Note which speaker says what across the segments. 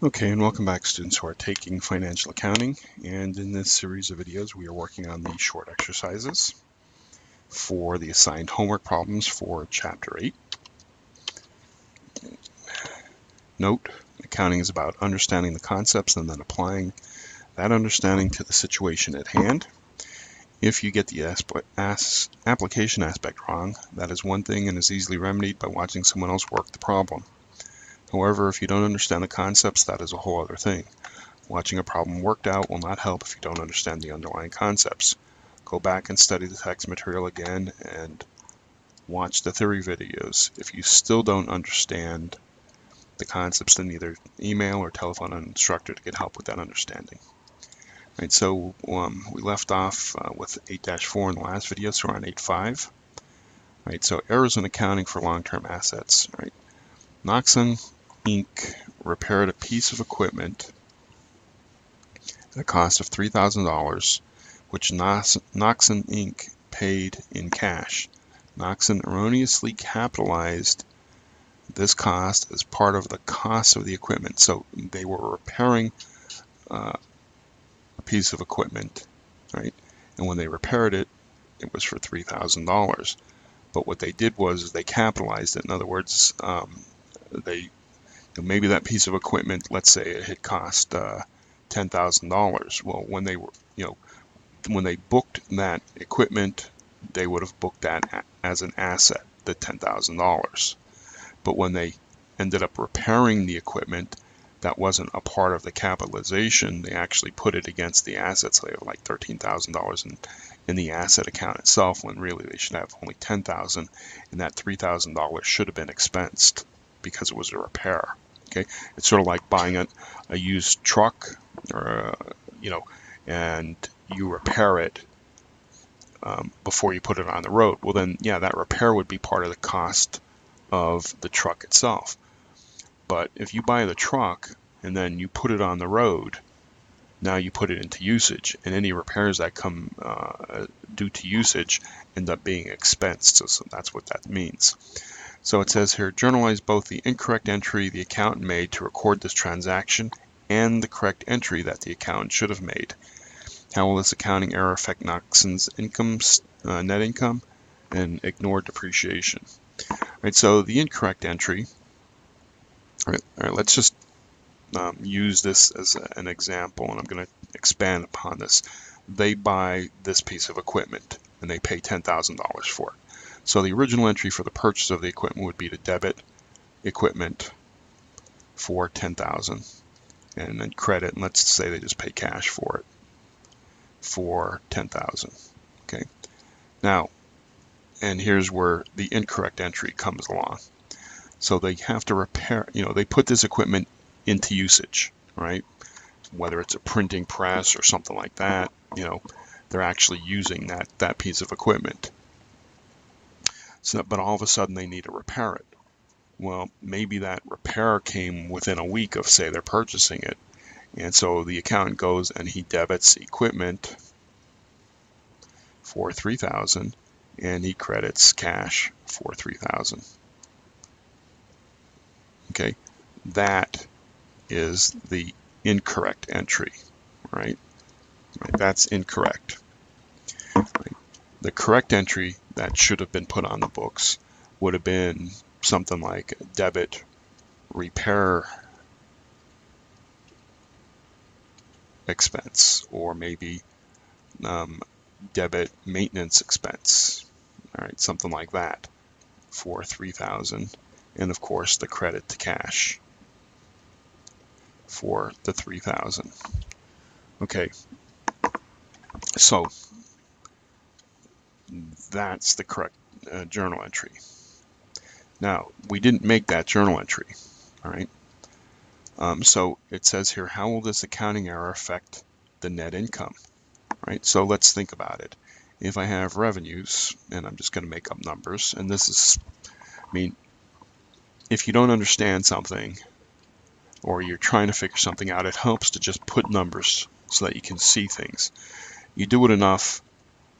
Speaker 1: Okay, and welcome back, students who are taking financial accounting. And in this series of videos, we are working on the short exercises for the assigned homework problems for Chapter 8. Note, accounting is about understanding the concepts and then applying that understanding to the situation at hand. If you get the application aspect wrong, that is one thing and is easily remedied by watching someone else work the problem. However, if you don't understand the concepts, that is a whole other thing. Watching a problem worked out will not help if you don't understand the underlying concepts. Go back and study the text material again and watch the theory videos. If you still don't understand the concepts, then either email or telephone an instructor to get help with that understanding. Right, so we left off with 8-4 in the last video, so we're on 8.5. Right, so errors in accounting for long-term assets. Right, Noxon Inc. repaired a piece of equipment at a cost of $3,000, which Noxon Inc. paid in cash. Noxon erroneously capitalized this cost as part of the cost of the equipment. So they were repairing a piece of equipment, right? And when they repaired it, it was for $3,000. But what they did was they capitalized it. In other words, maybe that piece of equipment, let's say it had cost $10,000. Well, when they were, when they booked that equipment, they would have booked that as an asset, the $10,000. But when they ended up repairing the equipment, that wasn't a part of the capitalization. They actually put it against the assets. So they have like $13,000 in the asset account itself, when really they should have only $10,000, and that $3,000 should have been expensed because it was a repair. Okay, it's sort of like buying a used truck, or and you repair it before you put it on the road. Well, then, yeah, that repair would be part of the cost of the truck itself. But if you buy the truck and then you put it on the road, now you put it into usage, and any repairs that come due to usage end up being expensed. So that's what that means. So it says here, journalize both the incorrect entry the accountant made to record this transaction and the correct entry that the accountant should have made. How will this accounting error affect Noxon's net income? And ignore depreciation. Right, so the incorrect entry, all right, let's just use this as an example, and I'm going to expand upon this. They buy this piece of equipment and they pay $10,000 for it. So the original entry for the purchase of the equipment would be to debit equipment for $10,000 and then credit, and let's say they just pay cash for it for $10,000. Okay. Now, and here's where the incorrect entry comes along. So they have to repair, they put this equipment into usage, right? Whether it's a printing press or something like that, they're actually using that piece of equipment. So, but all of a sudden they need to repair it. Well, maybe that repair came within a week of, say, they're purchasing it. And so the accountant goes and he debits equipment for $3,000 and he credits cash for $3,000. Okay, that is the incorrect entry, right? That's incorrect. Right? The correct entry that should have been put on the books would have been something like debit repair expense, or maybe debit maintenance expense. All right, something like that for $3,000, and of course the credit to cash for the $3,000. Okay, so that's the correct journal entry. Now, we didn't make that journal entry, all right? So it says here, how will this accounting error affect the net income, right? So let's think about it. If I have revenues, and I'm just going to make up numbers, and this is, if you don't understand something or you're trying to figure something out, it helps to just put numbers so that you can see things. You do it enough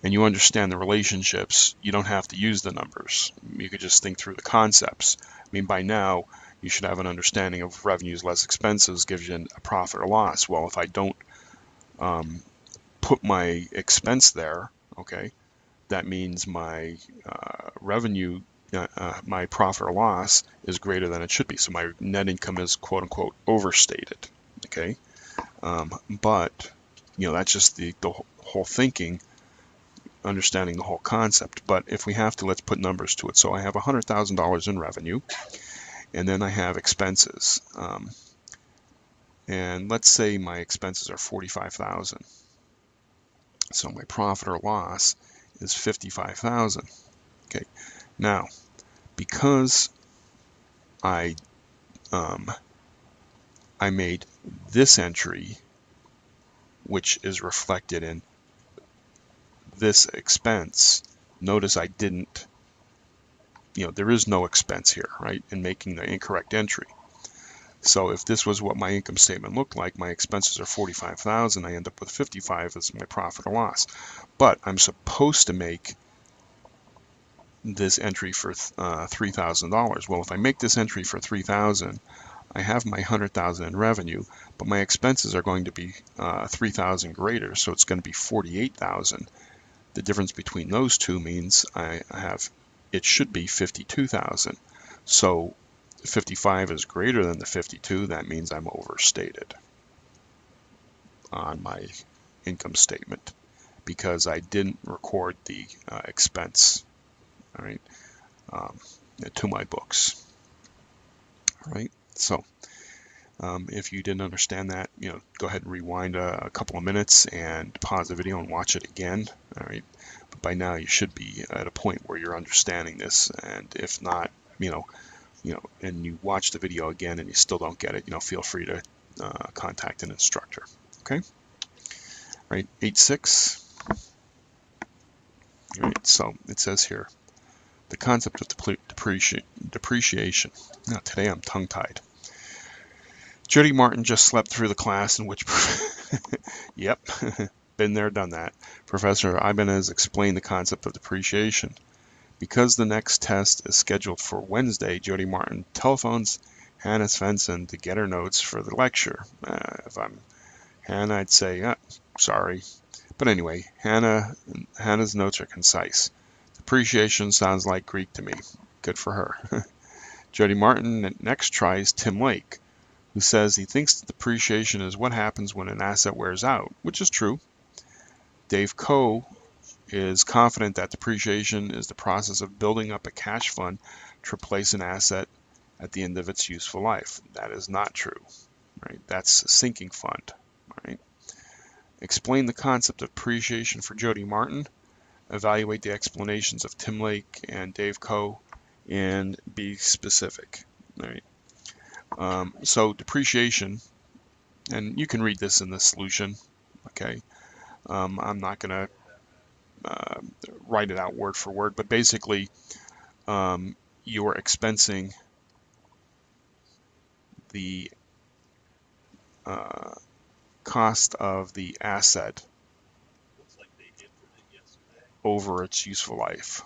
Speaker 1: and you understand the relationships, you don't have to use the numbers. You could just think through the concepts. By now, you should have an understanding of revenues less expenses gives you a profit or loss. Well, if I don't put my expense there, okay, that means my revenue, my profit or loss is greater than it should be. So my net income is quote unquote overstated, okay? But, that's just the whole thinking, understanding the whole concept. But if we have to, let's put numbers to it. So I have $100,000 in revenue, and then I have expenses. And let's say my expenses are $45,000. So my profit or loss is $55,000. Okay. Now, because I made this entry, which is reflected in this expense, notice I didn't, there is no expense here, right, in making the incorrect entry. So if this was what my income statement looked like, my expenses are $45,000, I end up with $55,000 as my profit or loss. But I'm supposed to make this entry for $3,000. Well, if I make this entry for $3,000, I have my $100,000 in revenue, but my expenses are going to be $3,000 greater, so it's going to be $48,000. The difference between those two means it should be $52,000. So 55 is greater than the 52. That means I'm overstated on my income statement because I didn't record the expense, all right, to my books. All right, so if you didn't understand that, go ahead and rewind a couple of minutes and pause the video and watch it again. All right, but by now you should be at a point where you're understanding this, and if not, and you watch the video again and you still don't get it, feel free to contact an instructor. Okay. Right. 8.6. All right. So it says here, the concept of depreciation. Now today I'm tongue-tied. Jody Martin just slept through the class in which, yep, been there, done that. Professor Ibanez explained the concept of depreciation. Because the next test is scheduled for Wednesday, Jody Martin telephones Hannah Svensson to get her notes for the lecture. If I'm Hannah, I'd say, sorry. But anyway, Hannah's notes are concise. Depreciation sounds like Greek to me. Good for her. Jody Martin next tries Tim Lake, who says he thinks depreciation is what happens when an asset wears out, which is true. Dave Coe is confident that depreciation is the process of building up a cash fund to replace an asset at the end of its useful life. That is not true, right? That's a sinking fund, right? Explain the concept of depreciation for Jody Martin. Evaluate the explanations of Tim Lake and Dave Coe, and be specific, right? So depreciation, and you can read this in the solution, okay? I'm not going to write it out word for word, but basically you are expensing the cost of the asset over its useful life,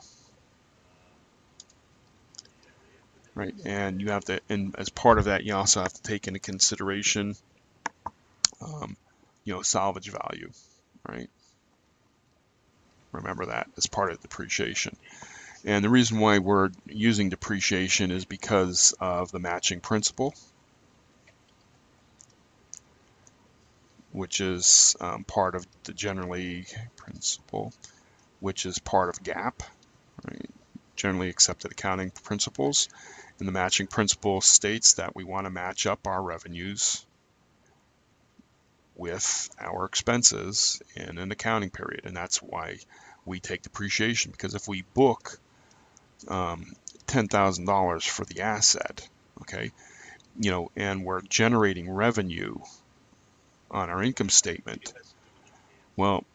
Speaker 1: right? And you have to, and as part of that, you also have to take into consideration, salvage value, right? Remember that as part of depreciation. And the reason why we're using depreciation is because of the matching principle, which is part of the generally principle, which is part of GAAP, right? Generally accepted accounting principles. And the matching principle states that we want to match up our revenues with our expenses in an accounting period. And that's why we take depreciation, because if we book $10,000 for the asset, okay, and we're generating revenue on our income statement, well,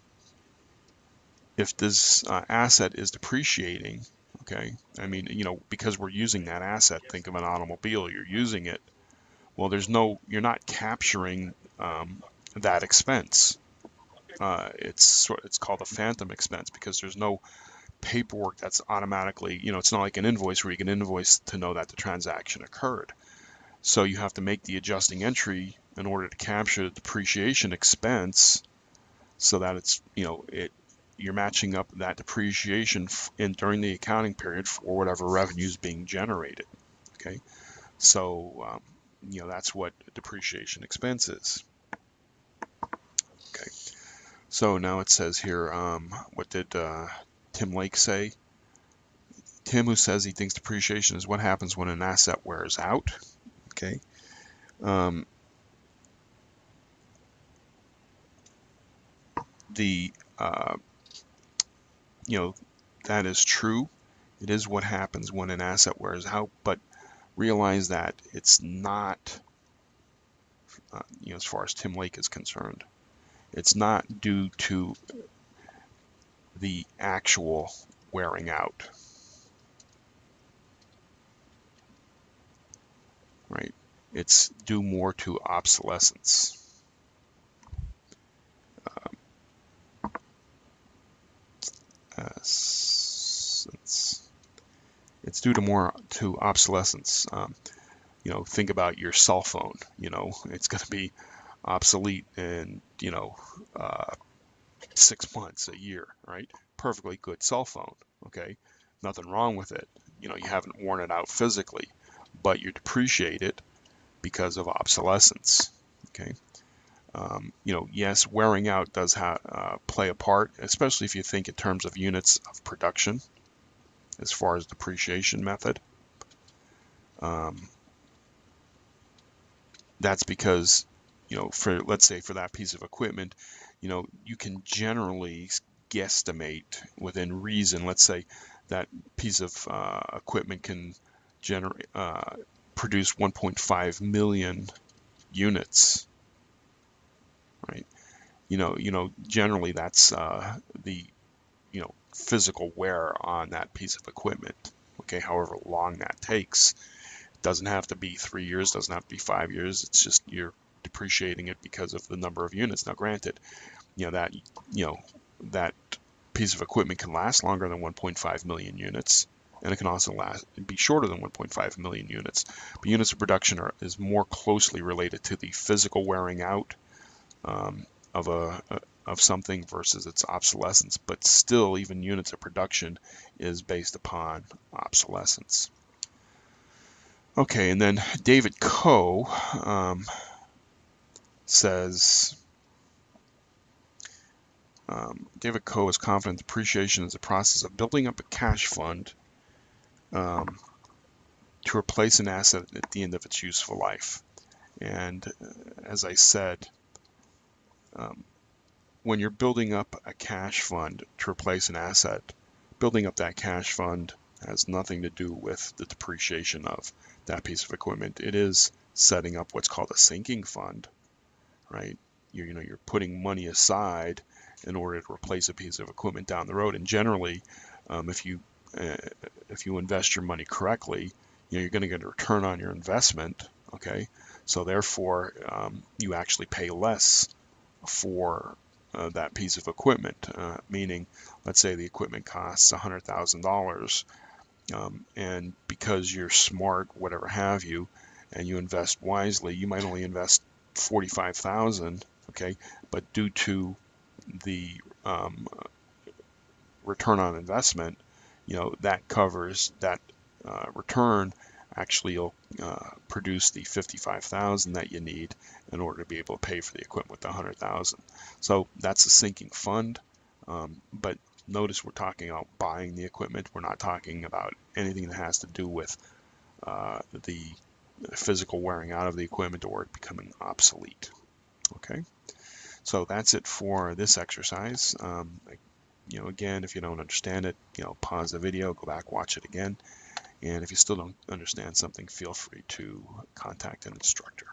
Speaker 1: if this asset is depreciating, okay, I mean, because we're using that asset, think of an automobile, you're using it, well, you're not capturing that expense. It's called a phantom expense because there's no paperwork that's automatically, it's not like an invoice where you can invoice to know that the transaction occurred. So you have to make the adjusting entry in order to capture the depreciation expense, so that it's, you're matching up that depreciation during the accounting period for whatever revenue is being generated. Okay, so that's what depreciation expense is. Okay, so now it says here, what did Tim Lake say? Tim, who says he thinks depreciation is what happens when an asset wears out. Okay. The that is true. It is what happens when an asset wears out, but realize that it's not, as far as Tim Lake is concerned, it's not due to the actual wearing out, right? It's due more to obsolescence. It's due to obsolescence. Think about your cell phone. It's going to be obsolete in 6 months, a year, right? Perfectly good cell phone. Okay, nothing wrong with it. You haven't worn it out physically, but you depreciate it because of obsolescence. Okay. Yes, wearing out does play a part, especially if you think in terms of units of production as far as depreciation method. That's because, let's say for that piece of equipment, you can generally guesstimate within reason. Let's say that piece of equipment can produce 1.5 million units, right? Generally that's the physical wear on that piece of equipment. Okay, however long that takes. It doesn't have to be 3 years, doesn't have to be 5 years. It's just you're depreciating it because of the number of units. Now, granted, that piece of equipment can last longer than 1.5 million units, and it can also be shorter than 1.5 million units. But units of production is more closely related to the physical wearing out of something versus its obsolescence. But still, even units of production is based upon obsolescence. Okay, and then David Coe says, David Coe is confident depreciation is a process of building up a cash fund to replace an asset at the end of its useful life. And as I said, when you're building up a cash fund to replace an asset, building up that cash fund has nothing to do with the depreciation of that piece of equipment. It is setting up what's called a sinking fund, right? You're putting money aside in order to replace a piece of equipment down the road. And generally, if you invest your money correctly, you're going to get a return on your investment. Okay, so therefore, you actually pay less for that piece of equipment. Meaning, let's say the equipment costs $100,000, and because you're smart, whatever have you, and you invest wisely, you might only invest $45,000. Okay, but due to the return on investment, that covers that return. Actually, you'll produce the $55,000 that you need in order to be able to pay for the equipment with the $100,000. So that's a sinking fund. But notice we're talking about buying the equipment. We're not talking about anything that has to do with the physical wearing out of the equipment or it becoming obsolete. Okay, so that's it for this exercise. Again, if you don't understand it, pause the video, go back, watch it again. And if you still don't understand something, feel free to contact an instructor.